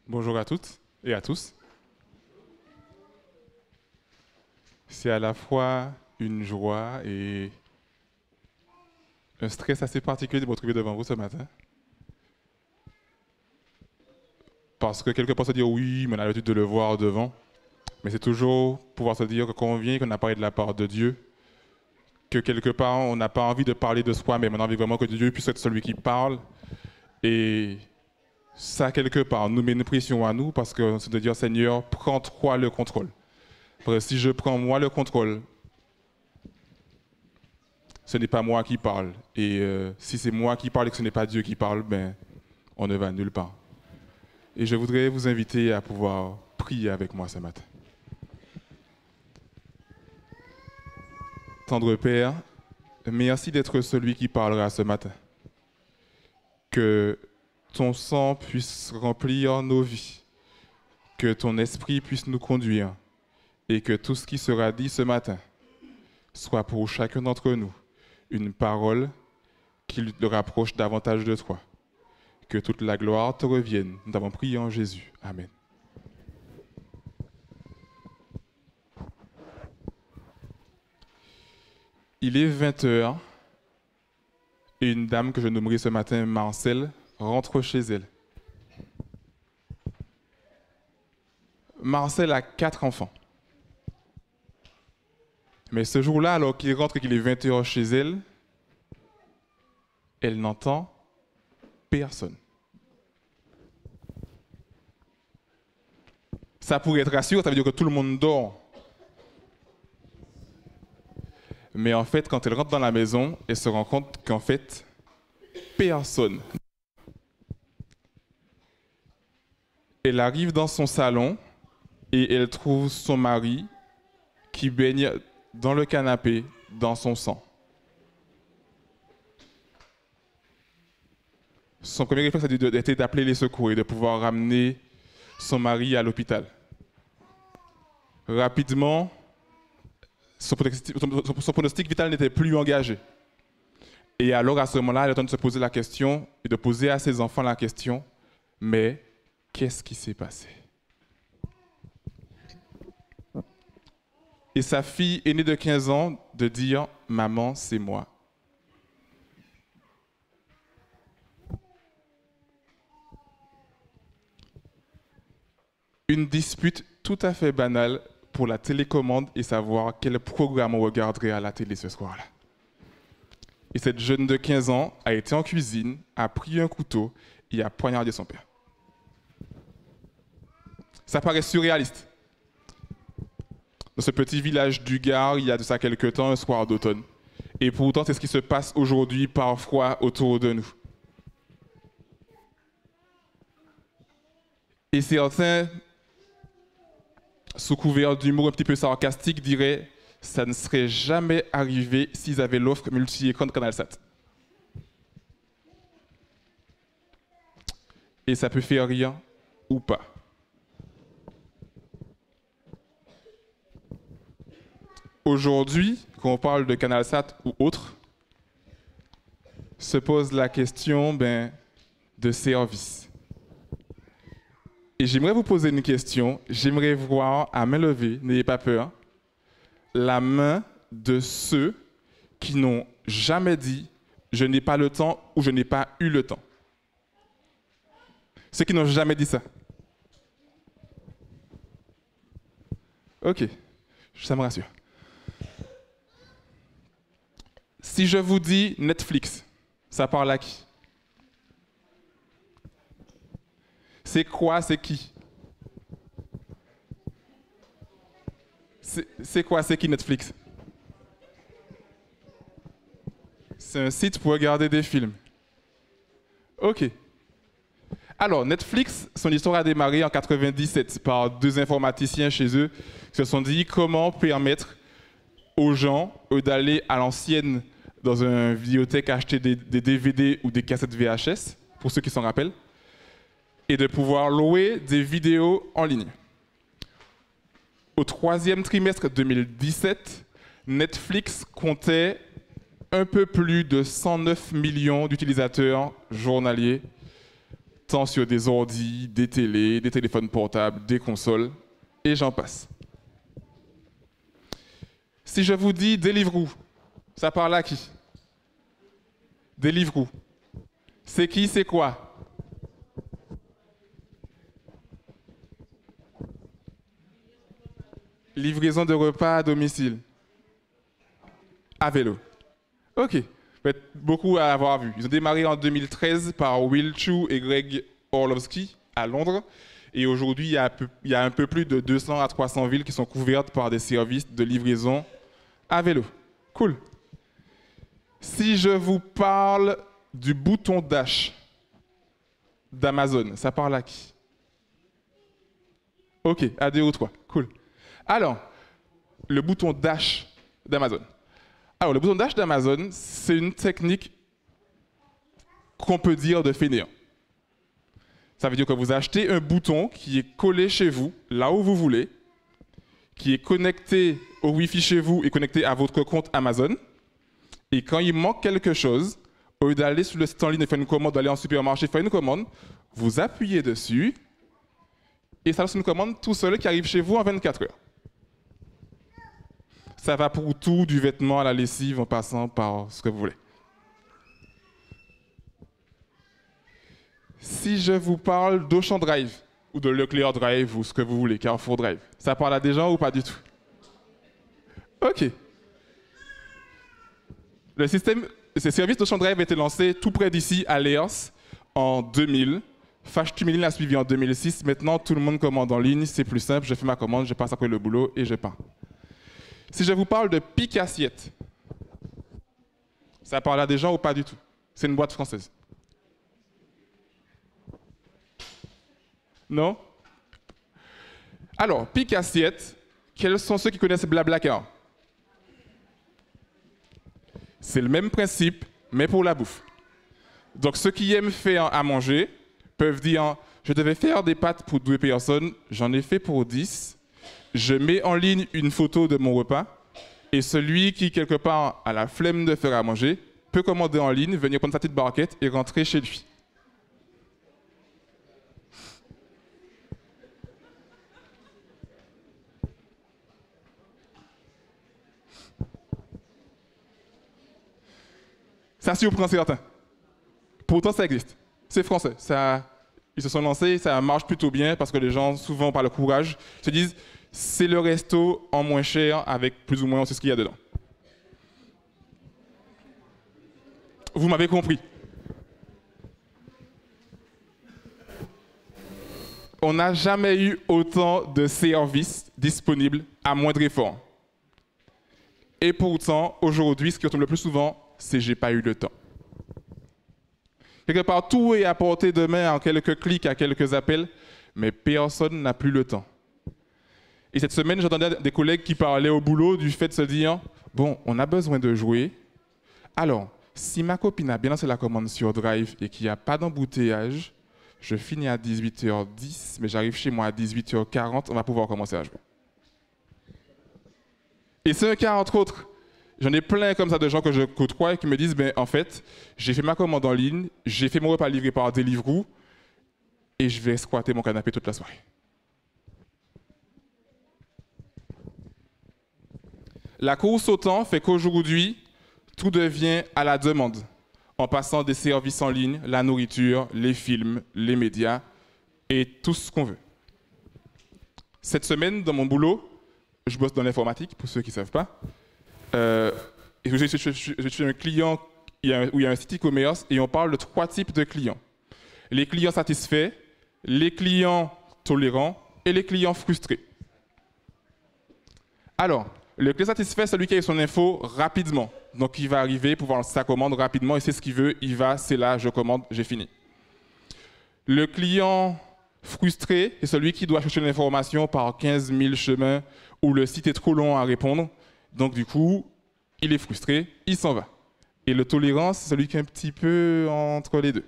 Bonjour à toutes et à tous. C'est à la fois une joie et un stress assez particulier de me retrouver devant vous ce matin. Parce que quelque part se dire oui, mais on a l'habitude de le voir devant. Mais c'est toujours pouvoir se dire que quand on vient, qu'on a parlé de la part de Dieu, que quelque part on n'a pas envie de parler de soi, mais on a envie vraiment que Dieu puisse être celui qui parle. Et ça, quelque part, nous met une pression à nous parce que c'est de dire Seigneur, prends toi le contrôle. Parce que si je prends moi le contrôle, ce n'est pas moi qui parle. Et si c'est moi qui parle et que ce n'est pas Dieu qui parle, ben, on ne va nulle part. Et je voudrais vous inviter à pouvoir prier avec moi ce matin. Tendre Père, merci d'être celui qui parlera ce matin. Que ton sang puisse remplir nos vies, que ton esprit puisse nous conduire et que tout ce qui sera dit ce matin soit pour chacun d'entre nous une parole qui le rapproche davantage de toi. Que toute la gloire te revienne. Nous t'avons prié en Jésus. Amen. Il est 20h et une dame que je nommerai ce matin Marcel rentre chez elle. Marcel a 4 enfants. Mais ce jour-là, alors qu'il rentre et qu'il est 20h chez elle, elle n'entend personne. Ça pourrait être rassurant, ça veut dire que tout le monde dort. Mais en fait, quand elle rentre dans la maison, elle se rend compte qu'en fait, personne. Elle arrive dans son salon et elle trouve son mari qui baigne dans le canapé, dans son sang. Son premier réflexe a été d'appeler les secours et de pouvoir ramener son mari à l'hôpital. Rapidement, son pronostic vital n'était plus engagé. Et alors, à ce moment-là, elle est en train de se poser la question et de poser à ses enfants la question, mais qu'est-ce qui s'est passé? Et sa fille aînée de 15 ans de dire, maman, c'est moi. Une dispute tout à fait banale pour la télécommande et savoir quel programme on regarderait à la télé ce soir-là. Et cette jeune de 15 ans a été en cuisine, a pris un couteau et a poignardé son père. Ça paraît surréaliste. Dans ce petit village du Gard, il y a de ça quelque temps, un soir d'automne. Et pourtant, c'est ce qui se passe aujourd'hui parfois autour de nous. Et certains, sous couvert d'humour un petit peu sarcastique, diraient « ça ne serait jamais arrivé s'ils avaient l'offre multi-écran de CanalSat ». Et ça peut faire rire ou pas. Aujourd'hui, quand on parle de CanalSat ou autre, se pose la question de service. Et j'aimerais vous poser une question. J'aimerais voir à main levée, n'ayez pas peur, la main de ceux qui n'ont jamais dit « je n'ai pas le temps » ou « je n'ai pas eu le temps ». Ceux qui n'ont jamais dit ça. Ok, ça me rassure. Si je vous dis Netflix, ça parle à qui? C'est quoi, c'est qui? C'est quoi, c'est qui Netflix? C'est un site pour regarder des films. Ok. Alors, Netflix, son histoire a démarré en 1997 par 2 informaticiens chez eux qui se sont dit comment permettre aux gens d'aller à l'ancienne dans une vidéothèque acheter des DVD ou des cassettes VHS, pour ceux qui s'en rappellent, et de pouvoir louer des vidéos en ligne. Au 3e trimestre 2017, Netflix comptait un peu plus de 109 millions d'utilisateurs journaliers, temps sur des ordis, des télés, des téléphones portables, des consoles, et j'en passe. Si je vous dis Deliveroo, ça parle à qui? Deliveroo. C'est qui, c'est quoi? Livraison de repas à domicile. À vélo. Ok. Beaucoup à avoir vu. Ils ont démarré en 2013 par Will Chu et Greg Orlowski à Londres. Et aujourd'hui, il y a un peu plus de 200 à 300 villes qui sont couvertes par des services de livraison à vélo. Cool. Si je vous parle du bouton Dash d'Amazon, ça parle à qui? Ok, à 2 ou 3. Cool. Alors, le bouton Dash d'Amazon. Alors, le bouton Dash d'Amazon, c'est une technique qu'on peut dire de fainéant. Ça veut dire que vous achetez un bouton qui est collé chez vous, là où vous voulez, qui est connecté au Wi-Fi chez vous et connecté à votre compte Amazon. Et quand il manque quelque chose, au lieu d'aller sur le site en ligne et faire une commande, d'aller en supermarché faire une commande, vous appuyez dessus et ça lance une commande tout seul qui arrive chez vous en 24 heures. Ça va pour tout, du vêtement à la lessive, en passant par ce que vous voulez. Si je vous parle d'Auchan Drive, ou de Leclerc Drive, ou ce que vous voulez, Carrefour Drive, ça parle à des gens ou pas du tout? Ok. Ces services d'Auchan Drive ont été lancés tout près d'ici, à Leers, en 2000. Fâche-tu-Méline l'a suivi en 2006. Maintenant, tout le monde commande en ligne, c'est plus simple, je fais ma commande, je passe après le boulot et je pars. Si je vous parle de Pic Assiette, ça parle à des gens ou pas du tout? C'est une boîte française. Non? Alors, Pic Assiette, quels sont ceux qui connaissent Blablacar? C'est le même principe, mais pour la bouffe. Donc, ceux qui aiment faire à manger peuvent dire « Je devais faire des pâtes pour 2 personnes, j'en ai fait pour 10. Je mets en ligne une photo de mon repas et celui qui, quelque part, a la flemme de faire à manger peut commander en ligne, venir prendre sa petite barquette et rentrer chez lui. » Ça surprend certains. Pourtant, ça existe. C'est français. Ils se sont lancés, ça marche plutôt bien parce que les gens, souvent par le courage, se disent c'est le resto en moins cher avec plus ou moins on sait ce qu'il y a dedans. Vous m'avez compris. On n'a jamais eu autant de services disponibles à moindre effort. Et pourtant, aujourd'hui, ce qui retombe le plus souvent, c'est « j'ai pas eu le temps ». Quelque part, tout est à portée de main en quelques clics, à quelques appels, mais personne n'a plus le temps. Et cette semaine, j'entendais des collègues qui parlaient au boulot du fait de se dire « Bon, on a besoin de jouer. Alors, si ma copine a bien lancé la commande sur Drive et qu'il n'y a pas d'embouteillage, je finis à 18h10, mais j'arrive chez moi à 18h40, on va pouvoir commencer à jouer. » Et c'est un cas entre autres. J'en ai plein comme ça de gens que je côtoie et qui me disent « En fait, j'ai fait ma commande en ligne, j'ai fait mon repas livré par Deliveroo et je vais squatter mon canapé toute la soirée. » La course au temps fait qu'aujourd'hui, tout devient à la demande, en passant des services en ligne, la nourriture, les films, les médias et tout ce qu'on veut. Cette semaine, dans mon boulot, je bosse dans l'informatique, pour ceux qui ne savent pas. Et je suis un client où il y a un site e-commerce et on parle de 3 types de clients. Les clients satisfaits, les clients tolérants et les clients frustrés. Alors, le client satisfait, c'est celui qui a eu son info rapidement. Donc, il va arriver, pouvoir lancer sa commande rapidement, il sait ce qu'il veut, il va, c'est là, je commande, j'ai fini. Le client frustré, c'est celui qui doit chercher l'information par 15 000 chemins où le site est trop long à répondre. Donc, du coup, il est frustré, il s'en va. Et le tolérant, c'est celui qui est un petit peu entre les deux.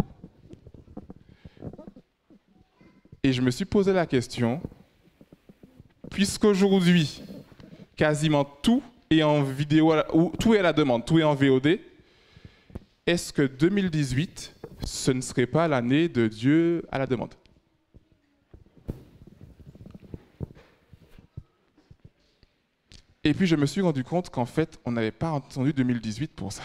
Et je me suis posé la question, puisqu'aujourd'hui, quasiment tout est en vidéo, tout est à la demande, tout est en VOD, est-ce que 2018 ce ne serait pas l'année de Dieu à la demande. Et puis je me suis rendu compte qu'en fait, on n'avait pas entendu 2018 pour ça.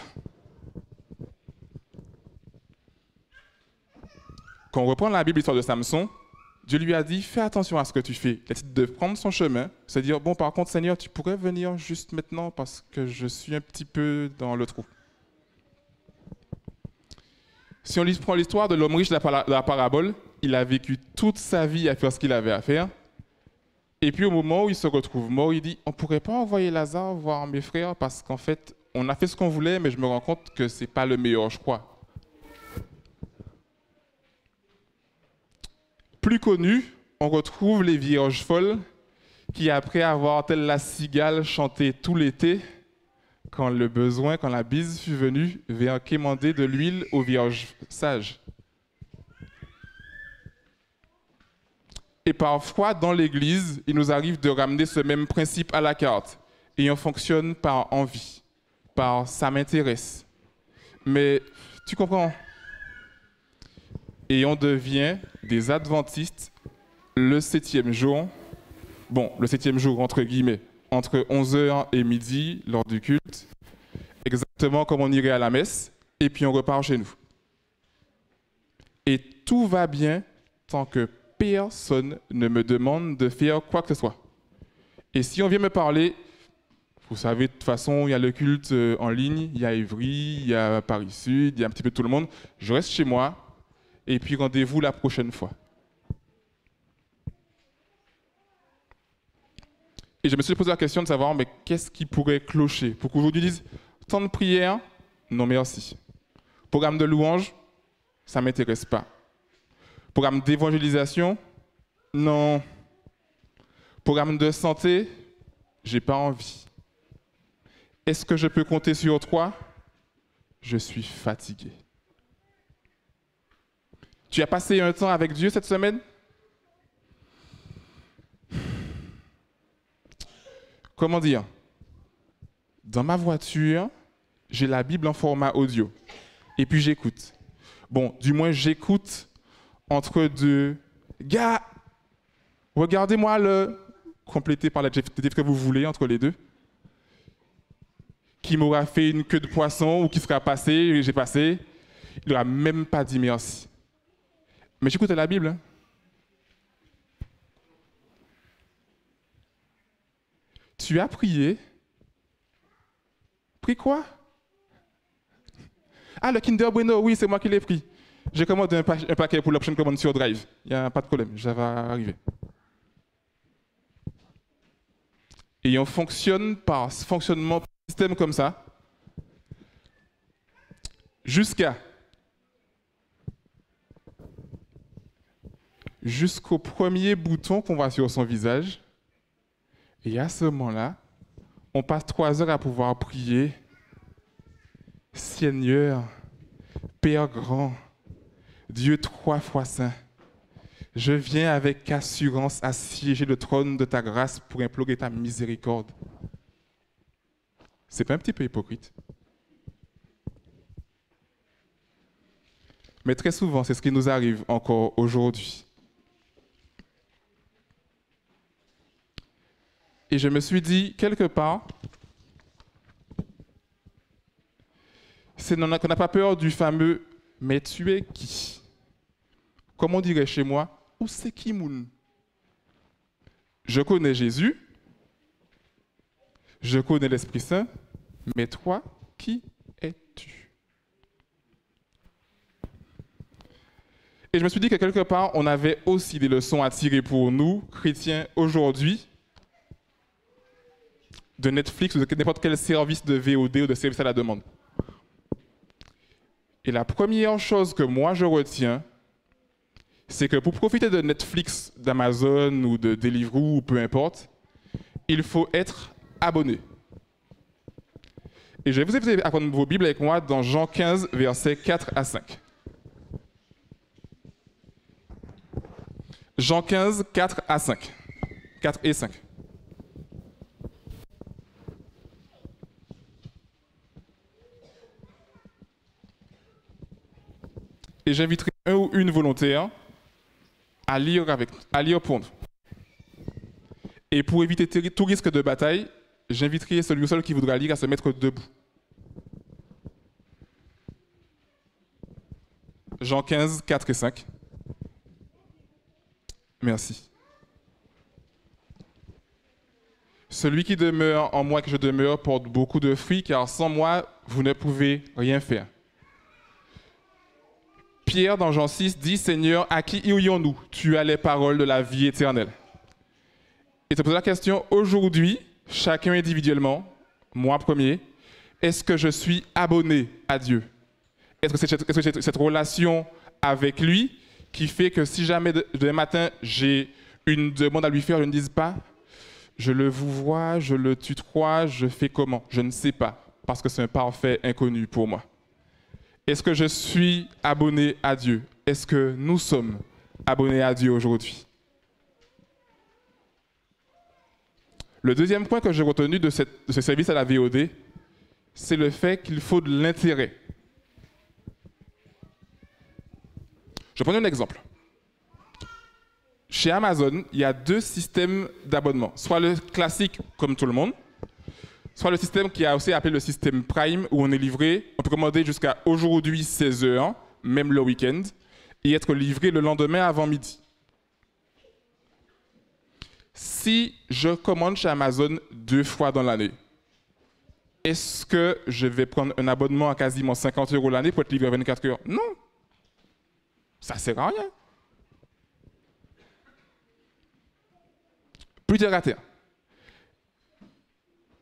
Quand on reprend la Bible, l'histoire de Samson, Dieu lui a dit, fais attention à ce que tu fais. Il a décidé de prendre son chemin, se dire, bon, par contre, Seigneur, tu pourrais venir juste maintenant parce que je suis un petit peu dans le trou. Si on prend l'histoire de l'homme riche de la parabole, il a vécu toute sa vie à faire ce qu'il avait à faire. Et puis au moment où il se retrouve mort, il dit, on ne pourrait pas envoyer Lazare voir mes frères parce qu'en fait, on a fait ce qu'on voulait, mais je me rends compte que ce n'est pas le meilleur choix. Plus connu, on retrouve les vierges folles qui, après avoir, telle la cigale, chanté tout l'été, quand le besoin, quand la bise fut venue, vint quémander de l'huile aux vierges sages. Et parfois, dans l'Église, il nous arrive de ramener ce même principe à la carte. Et on fonctionne par envie, par ça m'intéresse. Mais tu comprends? Et on devient des adventistes le 7e jour. Bon, le 7e jour, entre guillemets, entre 11h et midi, lors du culte, exactement comme on irait à la messe, et puis on repart chez nous. Et tout va bien tant que personne ne me demande de faire quoi que ce soit. Et si on vient me parler, vous savez, de toute façon, il y a le culte en ligne, il y a Évry, il y a Paris Sud, il y a un petit peu tout le monde. Je reste chez moi, et puis rendez-vous la prochaine fois. Et je me suis posé la question de savoir, mais qu'est-ce qui pourrait clocher pour qu'aujourd'hui ils disent, temps de prière, non merci. Programme de louange, ça ne m'intéresse pas. Programme d'évangélisation, non. Programme de santé, j'ai pas envie. Est-ce que je peux compter sur toi? Je suis fatigué. Tu as passé un temps avec Dieu cette semaine? Comment dire? Dans ma voiture, j'ai la Bible en format audio. Et puis j'écoute. Bon, du moins j'écoute entre deux. Gars, regardez-moi le complété par l'adjectif que vous voulez entre les deux. Qui m'aura fait une queue de poisson ou qui sera passé, j'ai passé. Il n'aura même pas dit merci. Mais j'écoute la Bible. Hein. Tu as prié. Pris quoi? Ah, le Kinder Bueno, oui, c'est moi qui l'ai pris. J'ai commandé un paquet pour l'option commande sur Drive. Il n'y a pas de problème, ça va arriver. Et on fonctionne par ce fonctionnement, par système comme ça, jusqu'au premier bouton qu'on voit sur son visage. Et à ce moment-là, on passe 3 heures à pouvoir prier. Seigneur, Père grand, Dieu 3 fois saint, je viens avec assurance assiéger le trône de ta grâce pour implorer ta miséricorde. C'est pas un petit peu hypocrite? Mais très souvent, c'est ce qui nous arrive encore aujourd'hui. Et je me suis dit, quelque part, c'est qu'on n'a pas peur du fameux « mais tu es qui ?» Comme on dirait chez moi, « où c'est qui moun ?» Je connais Jésus, je connais l'Esprit Saint, mais toi, qui es-tu? Et je me suis dit que quelque part, on avait aussi des leçons à tirer pour nous, chrétiens, aujourd'hui, de Netflix ou de n'importe quel service de VOD ou de service à la demande. Et la première chose que moi je retiens, c'est que pour profiter de Netflix, d'Amazon ou de Deliveroo ou peu importe, il faut être abonné. Et je vais vous inviter à prendre vos Bibles avec moi dans Jean 15, versets 4 à 5. Jean 15, 4 à 5. 4 et 5. Et Et j'inviterai un ou une volontaire à lire pour nous. Et pour éviter tout risque de bataille, j'inviterai celui ou celle qui voudra lire à se mettre debout. Jean 15, 4 et 5. Merci. Celui qui demeure en moi et que je demeure porte beaucoup de fruits, car sans moi, vous ne pouvez rien faire. Pierre, dans Jean 6, dit « Seigneur, à qui irions-nous? Tu as les paroles de la vie éternelle. » Et te pose la question, aujourd'hui, chacun individuellement, moi premier, est-ce que je suis abonné à Dieu? Est-ce que c'est cette relation avec lui qui fait que si jamais demain matin, j'ai une demande à lui faire, je ne dise pas « Je le vous vois, je le tutoie, je fais comment ?» Je ne sais pas, parce que c'est un parfait inconnu pour moi. Est-ce que je suis abonné à Dieu? Est-ce que nous sommes abonnés à Dieu aujourd'hui? Le deuxième point que j'ai retenu de ce service à la VOD, c'est le fait qu'il faut de l'intérêt. Je prends un exemple. Chez Amazon, il y a 2 systèmes d'abonnement. Soit le classique, comme tout le monde, soit le système qui a aussi appelé le système Prime, où on est livré, on peut commander jusqu'à aujourd'hui 16 h, même le week-end, et être livré le lendemain avant midi. Si je commande chez Amazon 2 fois dans l'année, est-ce que je vais prendre un abonnement à quasiment 50 € l'année pour être livré à 24 heures? Non. Ça ne sert à rien. Plus terre à terre.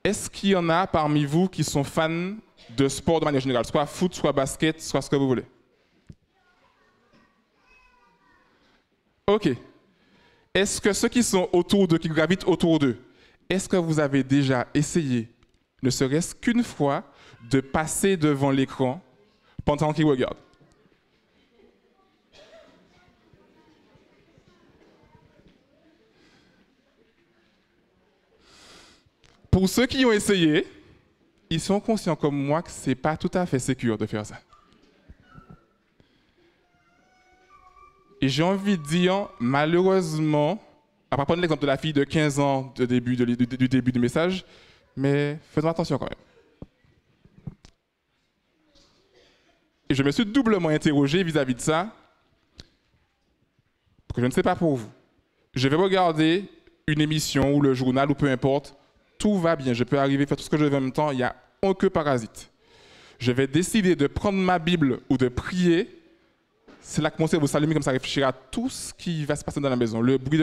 Est-ce qu'il y en a parmi vous qui sont fans de sport de manière générale, soit foot, soit basket, soit ce que vous voulez? OK. Est-ce que ceux qui sont autour d'eux, qui gravitent autour d'eux, est-ce que vous avez déjà essayé, ne serait-ce qu'une fois, de passer devant l'écran pendant qu'ils regardent? Pour ceux qui ont essayé, ils sont conscients comme moi que ce n'est pas tout à fait sécure de faire ça. Et j'ai envie de dire, malheureusement, à part prendre l'exemple de la fille de 15 ans du début du message, mais faisons attention quand même. Et je me suis doublement interrogé vis-à-vis de ça, parce que je ne sais pas pour vous. Je vais regarder une émission ou le journal ou peu importe, tout va bien, je peux arriver à faire tout ce que je veux en même temps, il n'y a aucun parasite. Je vais décider de prendre ma Bible ou de prier, c'est là que mon cerveau s'allume comme ça, réfléchir à tout ce qui va se passer dans la maison. Le bruit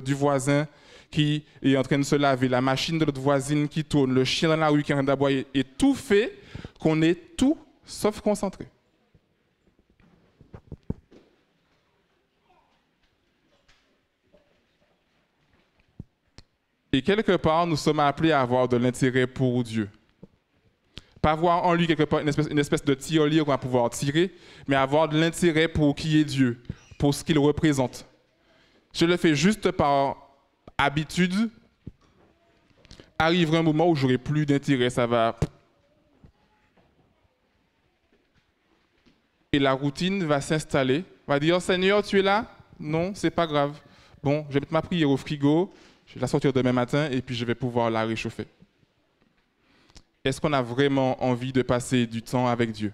du voisin qui est en train de se laver, la machine de l'autre voisine qui tourne, le chien dans la rue qui est en train d'aboyer, et tout fait qu'on est tout sauf concentré. Et quelque part, nous sommes appelés à avoir de l'intérêt pour Dieu. Pas avoir en lui quelque part une espèce de tirelire qu'on va pouvoir tirer, mais avoir de l'intérêt pour qui est Dieu, pour ce qu'il représente. Je le fais juste par habitude. Arrivera un moment où j'aurai plus d'intérêt, ça va. Et la routine va s'installer. On va dire, Seigneur, tu es là? Non, c'est pas grave. Bon, je vais mettre ma prière au frigo. Je vais la sortir demain matin et puis je vais pouvoir la réchauffer. Est-ce qu'on a vraiment envie de passer du temps avec Dieu?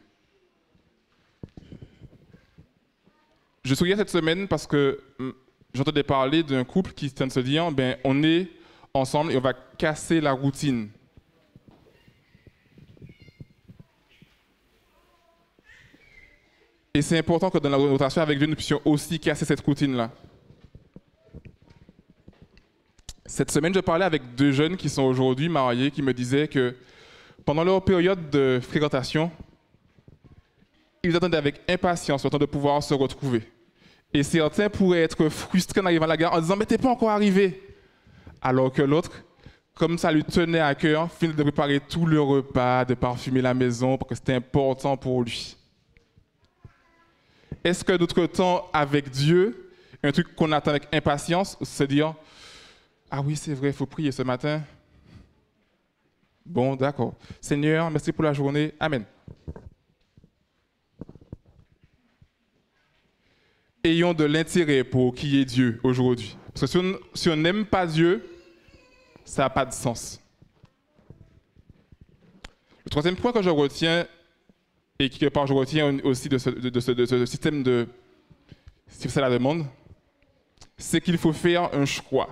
Je souriais cette semaine parce que j'entendais parler d'un couple qui tient de se dire ben, on est ensemble et on va casser la routine. Et c'est important que dans la relation avec Dieu, nous puissions aussi casser cette routine-là. Cette semaine, je parlais avec 2 jeunes qui sont aujourd'hui mariés, qui me disaient que pendant leur période de fréquentation, ils attendaient avec impatience le temps de pouvoir se retrouver. Et certains pourraient être frustrés en arrivant à la gare en disant « mais t'es pas encore arrivé !» Alors que l'autre, comme ça lui tenait à cœur, finit de préparer tout le repas, de parfumer la maison, parce que c'était important pour lui. Est-ce que notre temps avec Dieu, un truc qu'on attend avec impatience, c'est dire « ah oui, c'est vrai, il faut prier ce matin. » Bon, d'accord. Seigneur, merci pour la journée. Amen. ayons de l'intérêt pour qui est Dieu aujourd'hui. Parce que si on n'aime pas Dieu, ça n'a pas de sens. Le troisième point que je retiens, et quelque part je retiens aussi de ce système de, si c'est la demande, c'est qu'il faut faire un choix.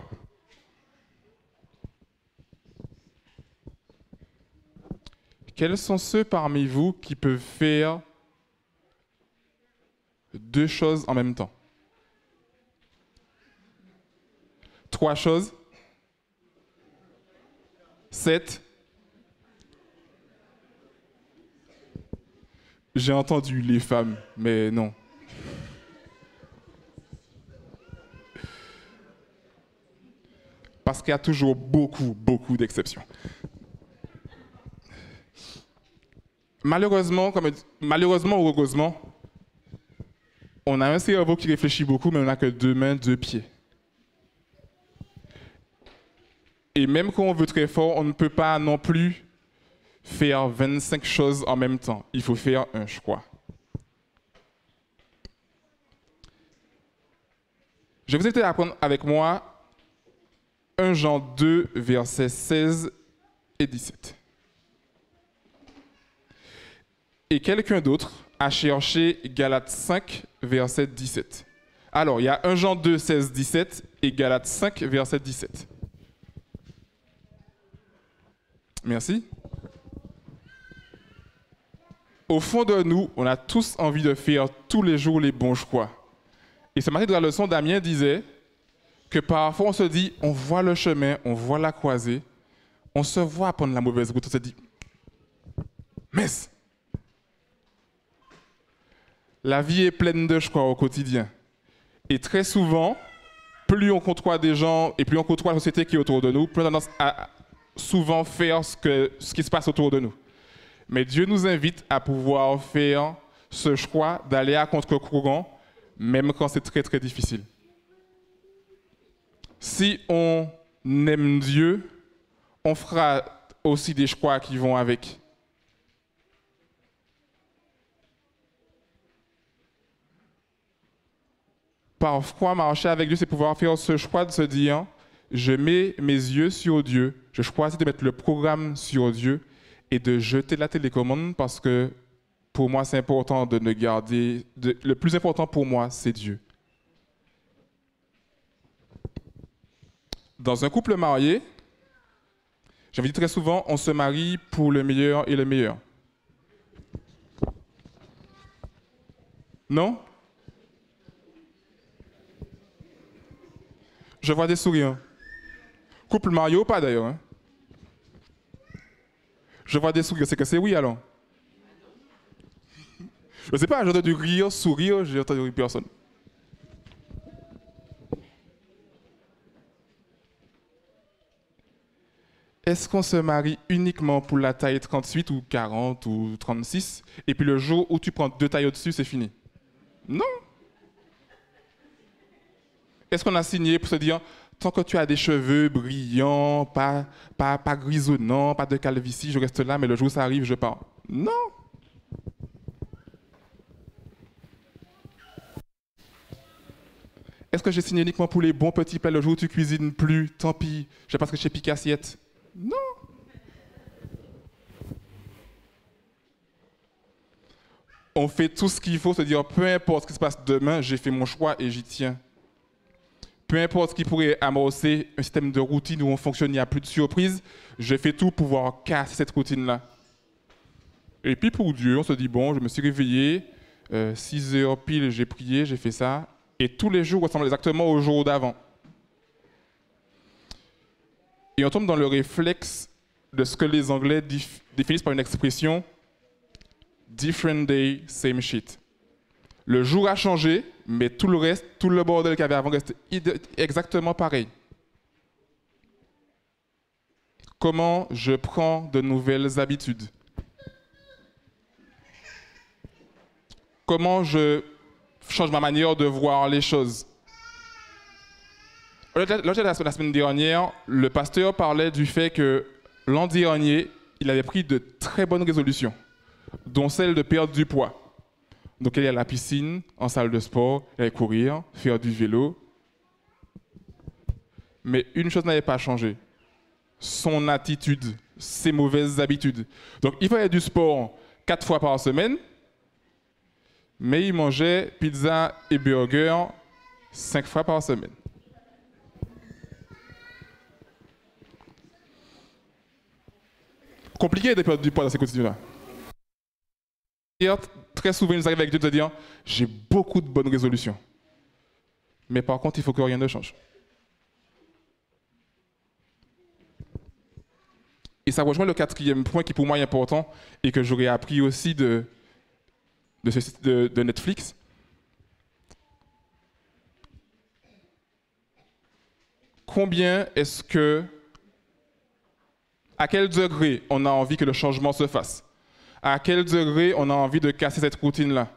Quels sont ceux parmi vous qui peuvent faire deux choses en même temps? 3 choses? 7? J'ai entendu les femmes, mais non. Parce qu'il y a toujours beaucoup d'exceptions. Malheureusement ou heureusement, on a un cerveau qui réfléchit beaucoup, mais on n'a que 2 mains, 2 pieds. Et même quand on veut très fort, on ne peut pas non plus faire 25 choses en même temps. Il faut faire un choix. Je vous invite à apprendre avec moi 1 Jean 2, versets 16 et 17. Et quelqu'un d'autre a cherché Galates 5, verset 17. Alors, il y a 1 Jean 2, 16, 17 et Galates 5, verset 17. Merci. Au fond de nous, on a tous envie de faire tous les jours les bons choix. Et ce matin, dans la leçon, Damien disait que parfois on se dit, on voit le chemin, on voit la croisée, on se voit prendre la mauvaise route, on se dit, mince, la vie est pleine de choix au quotidien. Et très souvent, plus on côtoie des gens et plus on côtoie la société qui est autour de nous, plus on a tendance à souvent faire ce qui se passe autour de nous. Mais Dieu nous invite à pouvoir faire ce choix d'aller à contre-courant, même quand c'est très difficile. Si on aime Dieu, on fera aussi des choix qui vont avec. Parfois, marcher avec Dieu, c'est pouvoir faire ce choix de se dire, je mets mes yeux sur Dieu, je choisis de mettre le programme sur Dieu et de jeter la télécommande parce que pour moi, c'est important de ne garder... le plus important pour moi, c'est Dieu. Dans un couple marié, j'avais dit très souvent, on se marie pour le meilleur et le meilleur. Non? Je vois des sourires. Couple marié ou pas d'ailleurs? Hein? Je vois des sourires, c'est que c'est oui alors? Je ne sais pas, j'ai entendu rire, sourire, j'ai entendu rire personne. Est-ce qu'on se marie uniquement pour la taille 38 ou 40 ou 36 et puis le jour où tu prends 2 tailles au-dessus, c'est fini? Non. Est-ce qu'on a signé pour se dire, tant que tu as des cheveux brillants, pas grisonnants, pas de calvitie, je reste là, mais le jour où ça arrive, je pars? Non. Est-ce que j'ai signé uniquement pour les bons petits plats, le jour où tu cuisines plus, tant pis, je passerai chez Pique Assiette? Non. On fait tout ce qu'il faut, se dire, peu importe ce qui se passe demain, j'ai fait mon choix et j'y tiens. Peu importe ce qui pourrait amorcer un système de routine où on fonctionne, il n'y a plus de surprise, je fais tout pour pouvoir casser cette routine-là. Et puis pour Dieu, on se dit, bon, je me suis réveillé, 6 heures pile, j'ai prié, j'ai fait ça, et tous les jours ressemblent exactement au jour d'avant. Et on tombe dans le réflexe de ce que les Anglais définissent par une expression « different day, same shit ». Le jour a changé, mais tout le reste, tout le bordel qu'il y avait avant reste exactement pareil. Comment je prends de nouvelles habitudes? Comment je change ma manière de voir les choses? Lors de la semaine dernière, le pasteur parlait du fait que l'an dernier, il avait pris de très bonnes résolutions, dont celle de perdre du poids. Donc, elle est à la piscine, en salle de sport, elle allait courir, faire du vélo. Mais une chose n'avait pas changé. Son attitude, ses mauvaises habitudes. Donc, il faisait du sport 4 fois par semaine, mais il mangeait pizza et burger 5 fois par semaine. Compliqué de perdre du poids dans ces quotidiens-là. Très souvent, il nous arrive avec Dieu de dire j'ai beaucoup de bonnes résolutions. Mais par contre, il faut que rien ne change. Et ça rejoint le 4e point qui pour moi est important et que j'aurais appris aussi de Netflix. Combien est-ce que, à quel degré on a envie que le changement se fasse? À quel degré on a envie de casser cette routine-là?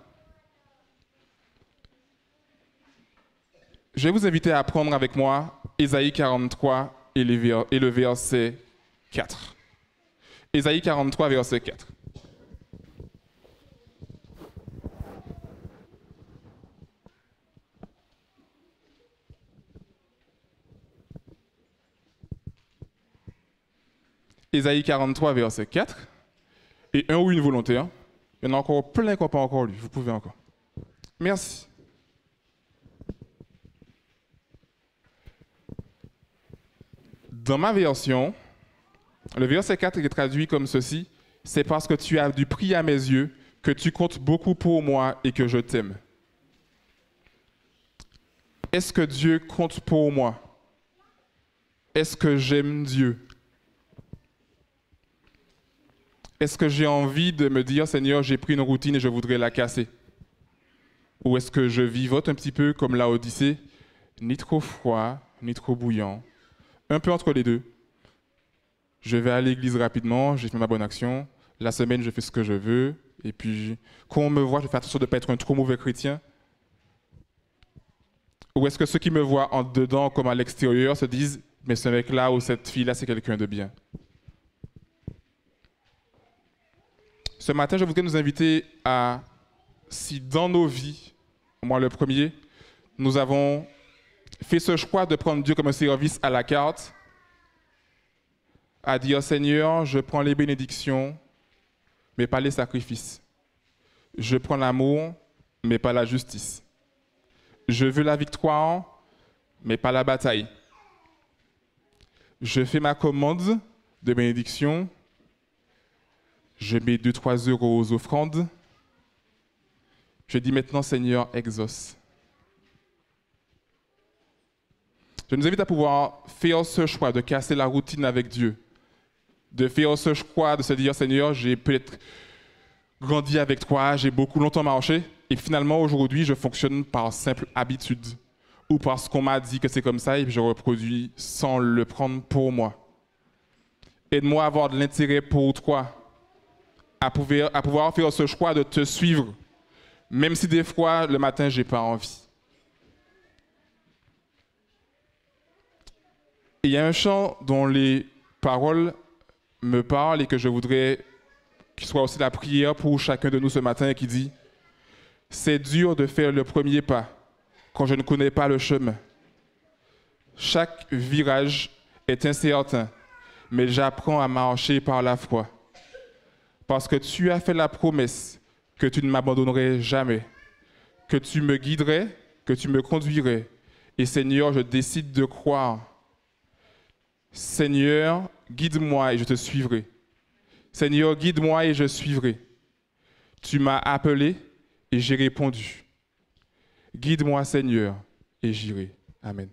Je vais vous inviter à prendre avec moi Ésaïe 43 et le verset 4. Ésaïe 43, verset 4. Ésaïe 43, verset 4. Et un ou une volonté. Hein. Il y en a encore plein qui n'ont pas encore lu. Vous pouvez encore. Merci. Dans ma version, le verset 4 est traduit comme ceci. C'est parce que tu as du prix à mes yeux, que tu comptes beaucoup pour moi et que je t'aime. Est-ce que Dieu compte pour moi? Est-ce que j'aime Dieu? Est-ce que j'ai envie de me dire, Seigneur, j'ai pris une routine et je voudrais la casser? Ou est-ce que je vivote un petit peu comme la Odyssée, ni trop froid, ni trop bouillant, un peu entre les deux? Je vais à l'église rapidement, j'ai fait ma bonne action, la semaine je fais ce que je veux, et puis quand on me voit, je fais attention de ne pas être un trop mauvais chrétien. Ou est-ce que ceux qui me voient en dedans comme à l'extérieur se disent, mais ce mec-là ou cette fille-là, c'est quelqu'un de bien? Ce matin, je voudrais nous inviter à, si dans nos vies, moi le premier, nous avons fait ce choix de prendre Dieu comme un service à la carte, à dire, Seigneur, je prends les bénédictions, mais pas les sacrifices. Je prends l'amour, mais pas la justice. Je veux la victoire, mais pas la bataille. Je fais ma commande de bénédiction. Je mets 2-3 euros aux offrandes. Je dis maintenant, Seigneur, exauce. Je nous invite à pouvoir faire ce choix de casser la routine avec Dieu. De faire ce choix de se dire, Seigneur, j'ai peut-être grandi avec toi, j'ai beaucoup longtemps marché, et finalement aujourd'hui je fonctionne par simple habitude, ou parce qu'on m'a dit que c'est comme ça, et puis je reproduis sans le prendre pour moi. Aide-moi à avoir de l'intérêt pour toi, à pouvoir faire ce choix de te suivre, même si des fois le matin j'ai pas envie. Et il y a un chant dont les paroles me parlent et que je voudrais qu'il soit aussi la prière pour chacun de nous ce matin, qui dit « C'est dur de faire le premier pas quand je ne connais pas le chemin. Chaque virage est incertain, mais j'apprends à marcher par la foi. Parce que tu as fait la promesse que tu ne m'abandonnerais jamais, que tu me guiderais, que tu me conduirais. Et Seigneur, je décide de croire. Seigneur, guide-moi et je te suivrai. Seigneur, guide-moi et je suivrai. Tu m'as appelé et j'ai répondu. Guide-moi, Seigneur, et j'irai. Amen.